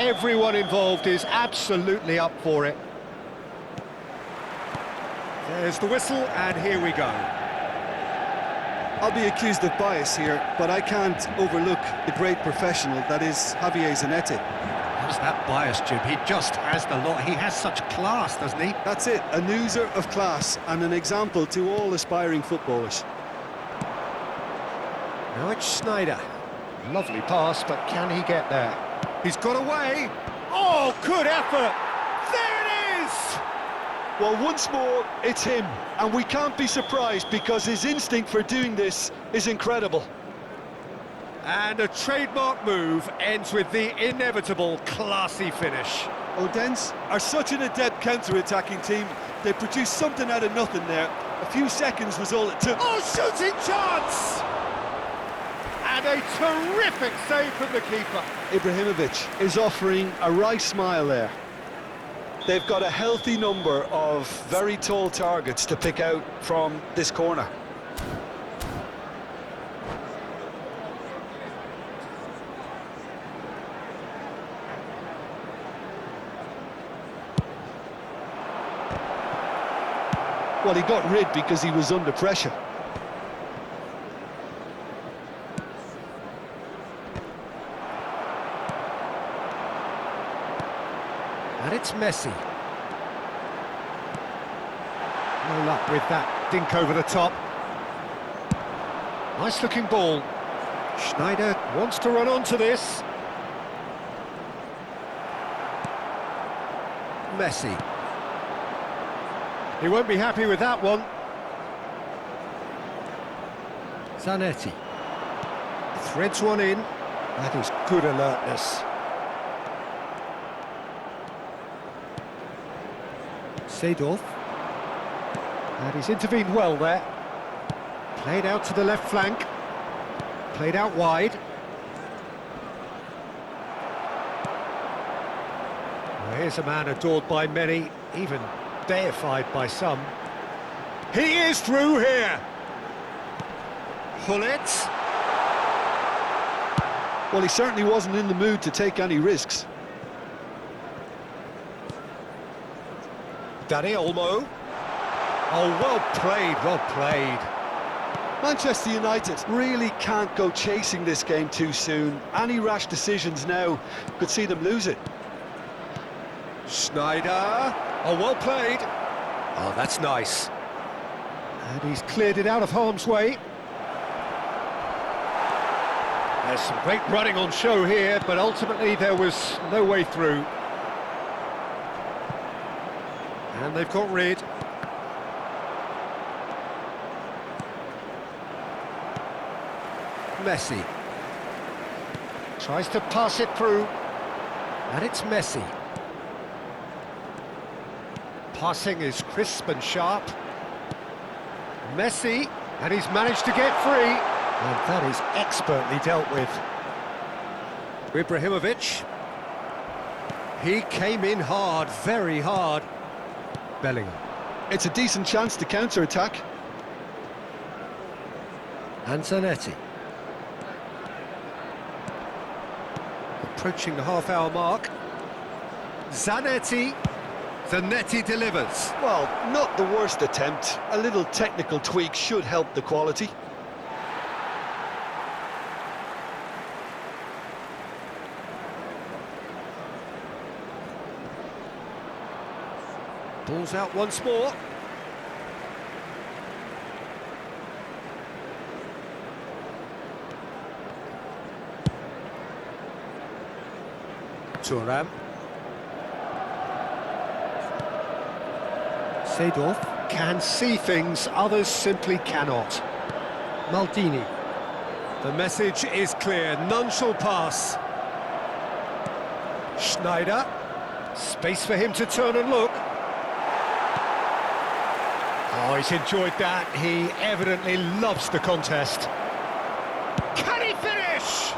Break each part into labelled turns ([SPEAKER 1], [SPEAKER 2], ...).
[SPEAKER 1] everyone involved is absolutely up for it. There's the whistle, and here we go.
[SPEAKER 2] I'll be accused of bias here, but I can't overlook the great professional that is Javier Zanetti.
[SPEAKER 1] How's that bias, Jim? He just has the lot. He has such class, doesn't he?
[SPEAKER 2] That's it, an oozer of class and an example to all aspiring footballers.
[SPEAKER 1] Now it's Sneijder. Lovely pass, but can he get there? He's got away. Oh, good effort. There it is!
[SPEAKER 2] Well, once more, it's him, and we can't be surprised because his instinct for doing this is incredible.
[SPEAKER 1] And a trademark move ends with the inevitable classy finish.
[SPEAKER 2] Odense are such an adept counter-attacking team. They produced something out of nothing there. A few seconds was all it took.
[SPEAKER 1] Oh, shooting chance! And a terrific save from the keeper.
[SPEAKER 2] Ibrahimovic is offering a wry smile there. They've got a healthy number of very tall targets to pick out from this corner. Well, he got rid because he was under pressure.
[SPEAKER 1] And it's Messi. No luck with that dink over the top. Nice looking ball. Sneijder wants to run onto this. Messi. He won't be happy with that one. Zanetti. Threads one in. That is good alertness. Seedorf. And he's intervened well there. Played out to the left flank. Played out wide. Well, here's a man adored by many, even deified by some. He is through here. Hullet.
[SPEAKER 2] Well, he certainly wasn't in the mood to take any risks.
[SPEAKER 1] Dani Olmo. Oh, well played, well played.
[SPEAKER 2] Manchester United really can't go chasing this game too soon. Any rash decisions now could see them lose it.
[SPEAKER 1] Sneijder. Oh, well played. Oh, that's nice. And he's cleared it out of harm's way. There's some great running on show here, but ultimately there was no way through. And they've got rid. Messi. Tries to pass it through. And it's Messi. Passing is crisp and sharp. Messi, and he's managed to get free. And that is expertly dealt with. Ibrahimovic. He came in hard, very hard. Bellingham.
[SPEAKER 2] It's a decent chance to counter-attack.
[SPEAKER 1] And Zanetti. Approaching the half-hour mark. Zanetti. Zanetti delivers.
[SPEAKER 2] Well, not the worst attempt. A little technical tweak should help the quality.
[SPEAKER 1] Ball's out once more. Thuram. Seedorf can see things others simply cannot. Maldini. The message is clear, none shall pass. Sneijder. Space for him to turn and look. Oh, he's enjoyed that. He evidently loves the contest. Can he finish?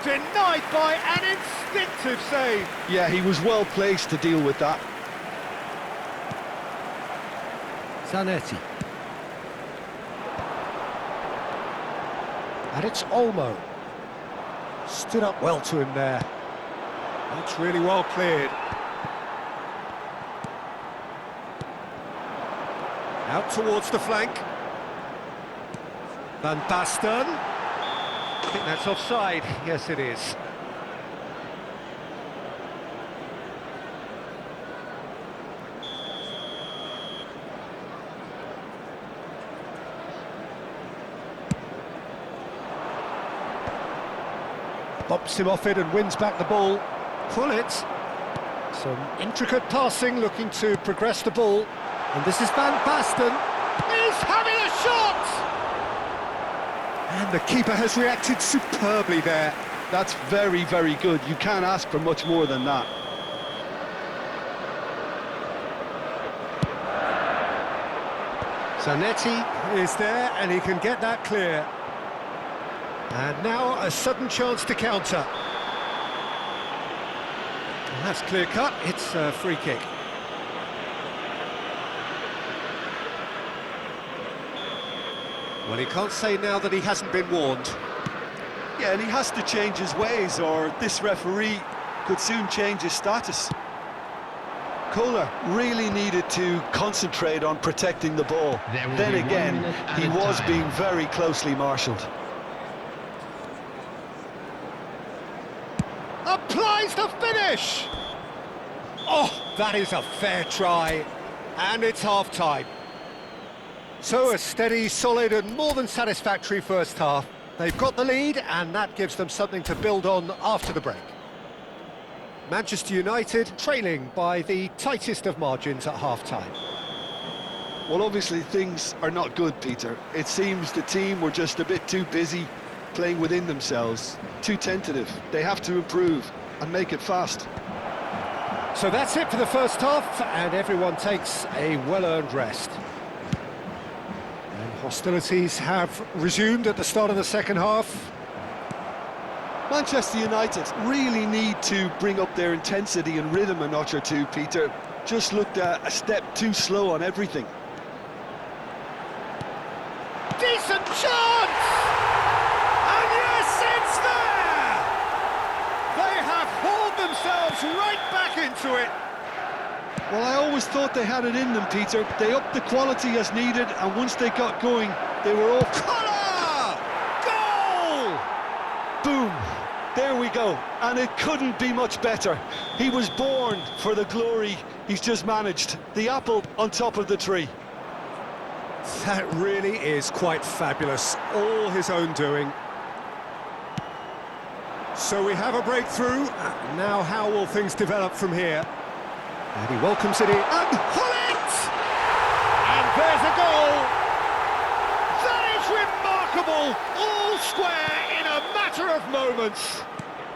[SPEAKER 1] Denied by an instinctive save.
[SPEAKER 2] Yeah, he was well placed to deal with that.
[SPEAKER 1] Zanetti. And it's Olmo. Stood up well to him there. That's really well cleared. Out towards the flank. Van Basten. I think that's offside. Yes, it is. Bops him off it and wins back the ball. Gullit. Some intricate passing, looking to progress the ball. And this is Van Basten. He's having a shot! And the keeper has reacted superbly there.
[SPEAKER 2] That's very, very good. You can't ask for much more than that.
[SPEAKER 1] Zanetti is there, and he can get that clear. And now a sudden chance to counter. And that's clear cut, it's a free kick. Well, he can't say now that he hasn't been warned.
[SPEAKER 2] Yeah, and he has to change his ways, or this referee could soon change his status. Kohler really needed to concentrate on protecting the ball. Then again, he was being very closely marshalled.
[SPEAKER 1] Applies the finish! Oh, that is a fair try. And it's half-time. So a steady, solid and more than satisfactory first half. They've got the lead and that gives them something to build on after the break. Manchester United trailing by the tightest of margins at half-time.
[SPEAKER 2] Well, obviously things are not good, Peter. It seems the team were just a bit too busy playing within themselves, too tentative. They have to improve and make it fast.
[SPEAKER 1] So that's it for the first half and everyone takes a well-earned rest. And hostilities have resumed at the start of the second half.
[SPEAKER 2] Manchester United really need to bring up their intensity and rhythm a notch or two, Peter. Just looked a step too slow on everything.
[SPEAKER 1] Decent chance! And yes, it's there! They have hauled themselves right back into it.
[SPEAKER 2] Well, I always thought they had it in them, Peter. They upped the quality as needed, and once they got going, they were off.
[SPEAKER 1] Kohler! Goal!
[SPEAKER 2] Boom! There we go, and it couldn't be much better. He was born for the glory he's just managed. The apple on top of the tree.
[SPEAKER 1] That really is quite fabulous, all his own doing. So we have a breakthrough. Now how will things develop from here? And he welcomes it in. And Gullit! And there's a goal! That is remarkable! All square in a matter of moments.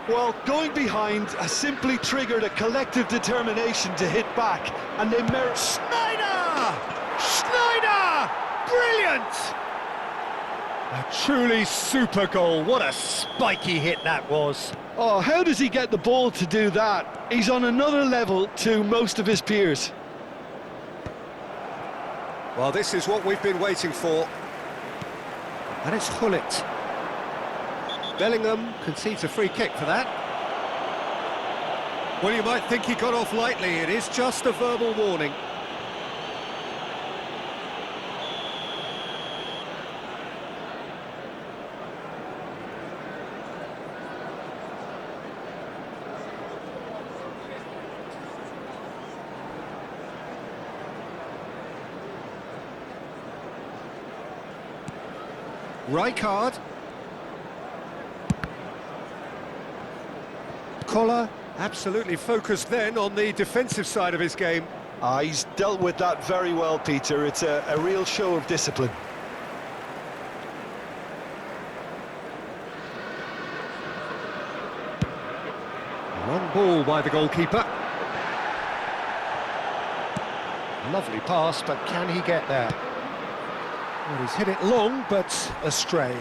[SPEAKER 2] Well, going behind has simply triggered a collective determination to hit back, and they merit...
[SPEAKER 1] Schneider! Schneider! Brilliant! A truly super goal. What a spiky hit that was.
[SPEAKER 2] Oh, how does he get the ball to do that? He's on another level to most of his peers.
[SPEAKER 1] Well, this is what we've been waiting for. And it's Gullit. Bellingham concedes a free kick for that. Well, you might think he got off lightly. It is just a verbal warning. Rijkaard. Kohler absolutely focused then on the defensive side of his game.
[SPEAKER 2] He's dealt with that very well, Peter. It's a real show of discipline.
[SPEAKER 1] One ball by the goalkeeper. Lovely pass, but can he get there? Well, he's hit it long, but astray.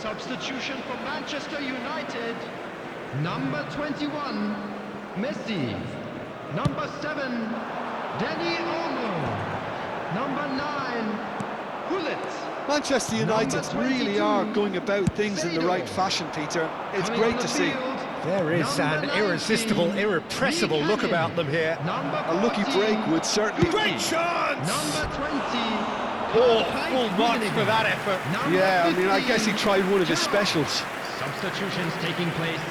[SPEAKER 3] Substitution for Manchester United. Number 21, Messi. Number 7, Dani Olmo. Number 9, Gullit.
[SPEAKER 2] Manchester United really are going about things in the right fashion, Peter. It's great to see.
[SPEAKER 1] There is an irresistible, irrepressible look about them here.
[SPEAKER 2] A lucky break would certainly...
[SPEAKER 1] Great chance!
[SPEAKER 3] Number 20.
[SPEAKER 1] Oh, full marks for that effort.
[SPEAKER 2] Yeah, I mean, I guess he tried one of his specials.
[SPEAKER 3] Substitutions taking place.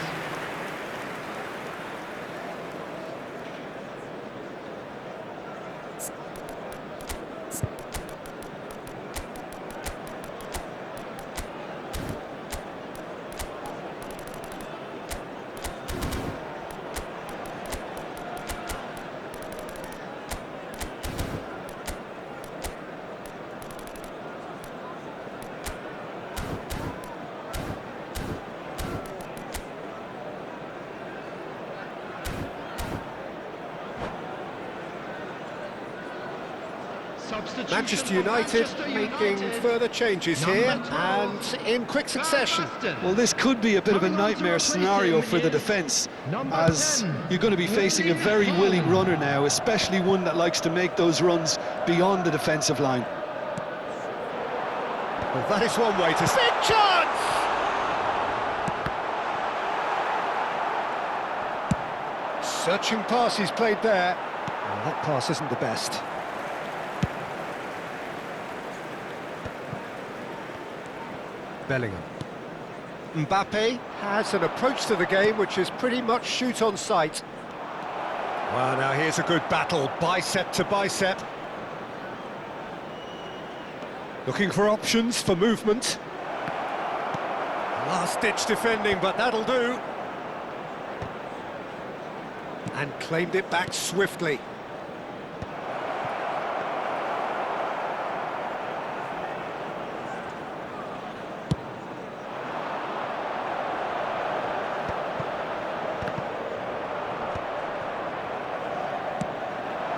[SPEAKER 1] Manchester United making further changes here and in quick succession.
[SPEAKER 2] Well, this could be a bit of a nightmare scenario for the defence, as you're going to be facing a very willing runner now, especially one that likes to make those runs beyond the defensive line.
[SPEAKER 1] Well, that is one way to say chance! Searching pass he's played there. Well, that pass isn't the best. Bellingham. Mbappe has an approach to the game which is pretty much shoot on sight. Well, now here's a good battle, bicep to bicep. Looking for options for movement. Last-ditch defending, but that'll do. And claimed it back swiftly.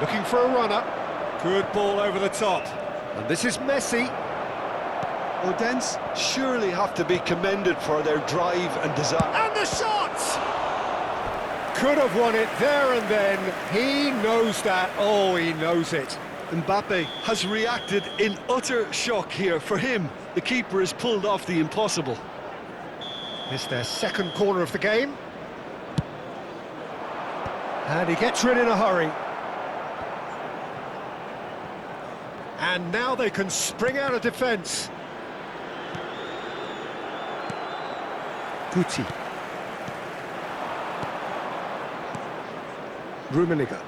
[SPEAKER 1] Looking for a runner. Good ball over the top. And this is Messi.
[SPEAKER 2] Odense surely have to be commended for their drive and desire.
[SPEAKER 1] And the shot! Could have won it there and then. He knows that. Oh, he knows it.
[SPEAKER 2] Mbappe has reacted in utter shock here. For him, the keeper has pulled off the impossible.
[SPEAKER 1] It's their second corner of the game. And he gets rid in a hurry. And now they can spring out of defence. Guti. Rummenigge.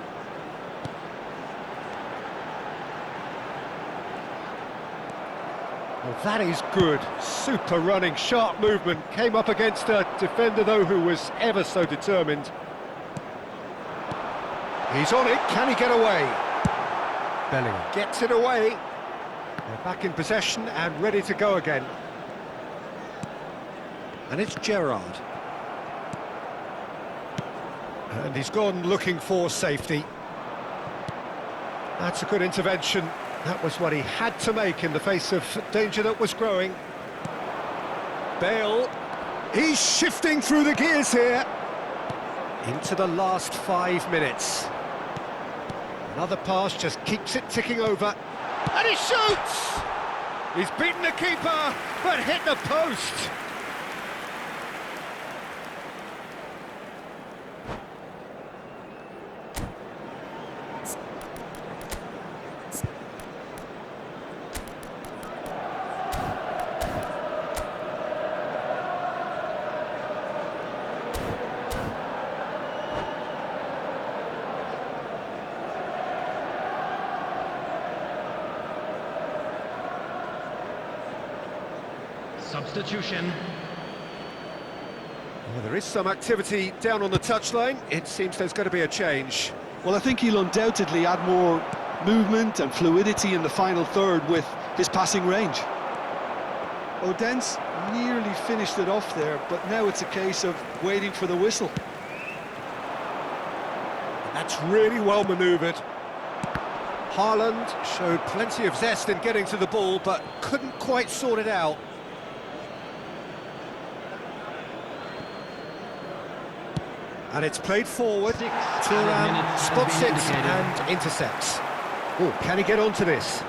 [SPEAKER 1] Well, that is good. Super running, sharp movement. Came up against a defender, though, who was ever so determined. He's on it. Can he get away? Bellingham gets it away. They're back in possession and ready to go again. And it's Gerrard. And he's gone looking for safety. That's a good intervention. That was what he had to make in the face of danger that was growing. Bale. He's shifting through the gears here. Into the last 5 minutes. Another pass just keeps it ticking over. And he shoots! He's beaten the keeper, but hit the post.
[SPEAKER 3] Substitution.
[SPEAKER 1] Well, there is some activity down on the touchline. It seems there's going to be a change.
[SPEAKER 2] Well, I think he'll undoubtedly add more movement and fluidity in the final third with his passing range. Odense nearly finished it off there, but now it's a case of waiting for the whistle.
[SPEAKER 1] That's really well manoeuvred. Haaland showed plenty of zest in getting to the ball, but couldn't quite sort it out. And it's played forward.
[SPEAKER 3] 6 added minutes
[SPEAKER 1] Spot
[SPEAKER 3] has been
[SPEAKER 1] 6
[SPEAKER 3] indicated.
[SPEAKER 1] and intercepts. Oh, can he get onto this?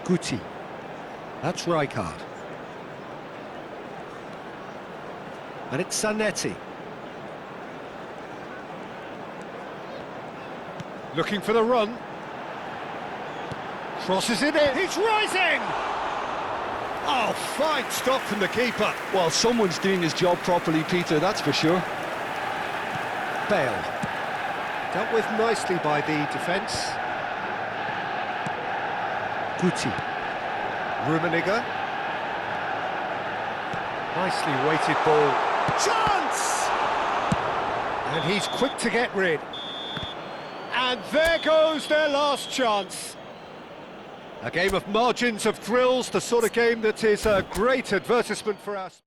[SPEAKER 1] Guti. That's Rijkaard. And it's Zanetti. Looking for the run. Crosses it in. He's rising! Oh, fine stop from the keeper.
[SPEAKER 2] Well, someone's doing his job properly, Peter, that's for sure.
[SPEAKER 1] Bale. Dealt with nicely by the defence. Guti. Rummenigge. Nicely weighted ball. Chance! And he's quick to get rid. And there goes their last chance. A game of margins, of thrills, the sort of game that is a great advertisement for us.